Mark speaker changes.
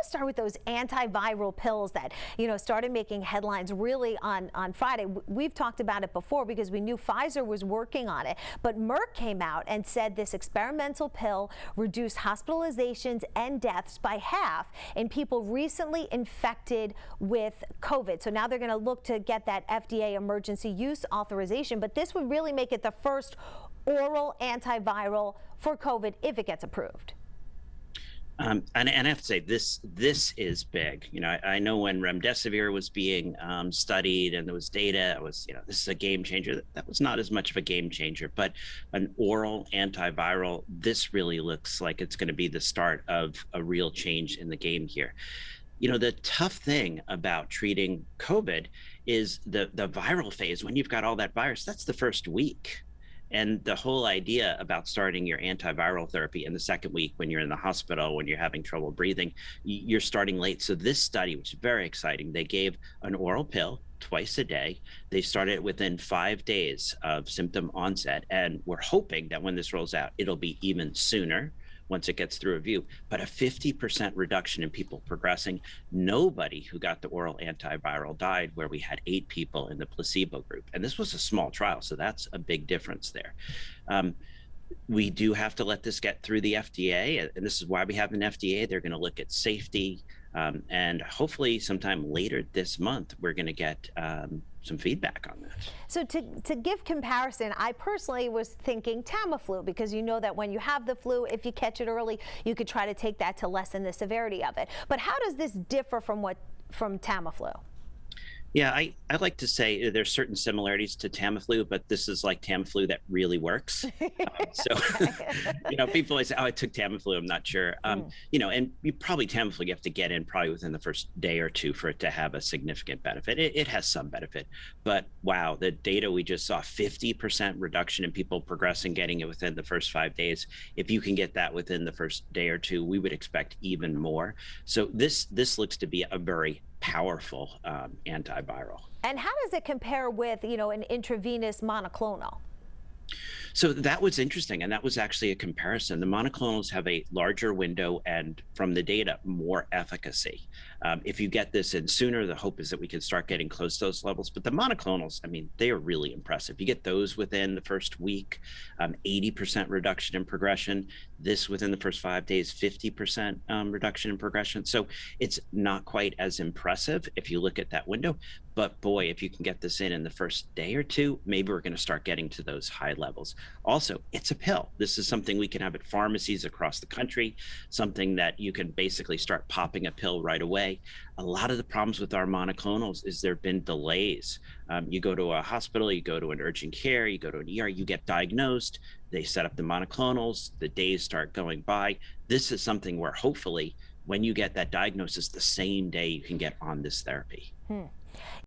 Speaker 1: to start with those antiviral pills that, started making headlines really on Friday. We've talked about it before because we knew Pfizer was working on it, but Merck came out and said this experimental pill reduced hospitalizations and deaths by half in people recently infected with COVID. So now they're going to look to get that FDA emergency use authorization, but this would really make it the first oral antiviral for COVID if it gets approved.
Speaker 2: And I have to say, this is big. I know when remdesivir was being studied and there was data, it was, this is a game changer. That was not as much of a game changer, but an oral antiviral, this really looks like it's going to be the start of a real change in the game here. The tough thing about treating COVID is the viral phase. When you've got all that virus, that's the first week. And the whole idea about starting your antiviral therapy in the second week when you're in the hospital, when you're having trouble breathing, you're starting late. So this study, which is very exciting, they gave an oral pill twice a day. They started within 5 days of symptom onset. And we're hoping that when this rolls out, it'll be even sooner once it gets through review, but a 50% reduction in people progressing. Nobody who got the oral antiviral died, where we had 8 people in the placebo group. And this was a small trial, so that's a big difference there. We do have to let this get through the FDA, and this is why we have an FDA. They're going to look at safety, and hopefully sometime later this month, we're going to get some feedback on that.
Speaker 1: So to give comparison, I personally was thinking Tamiflu, because you know that when you have the flu, if you catch it early, you could try to take that to lessen the severity of it. But how does this differ from Tamiflu?
Speaker 2: Yeah, I like to say there's certain similarities to Tamiflu, but this is like Tamiflu that really works. So, people always say, "Oh, I took Tamiflu. I'm not sure." And you probably Tamiflu, you have to get in probably within the first day or two for it to have a significant benefit. It has some benefit, but wow, the data we just saw, 50% reduction in people progressing, getting it within the first 5 days. If you can get that within the first day or two, we would expect even more. So this looks to be a very powerful antiviral.
Speaker 1: And how does it compare with, an intravenous monoclonal?
Speaker 2: So that was interesting, and that was actually a comparison. The monoclonals have a larger window and, from the data, more efficacy. If you get this in sooner, the hope is that we can start getting close to those levels. But the monoclonals, they are really impressive. You get those within the first week, 80% reduction in progression. This within the first 5 days, 50% reduction in progression. So it's not quite as impressive if you look at that window. But boy, if you can get this in the first day or two, maybe we're going to start getting to those high levels. Also, it's a pill. This is something we can have at pharmacies across the country, something that you can basically start popping a pill right away. A lot of the problems with our monoclonals is there have been delays. You go to a hospital, you go to an urgent care, you go to an ER, you get diagnosed, they set up the monoclonals, the days start going by. This is something where hopefully when you get that diagnosis, the same day you can get on this therapy.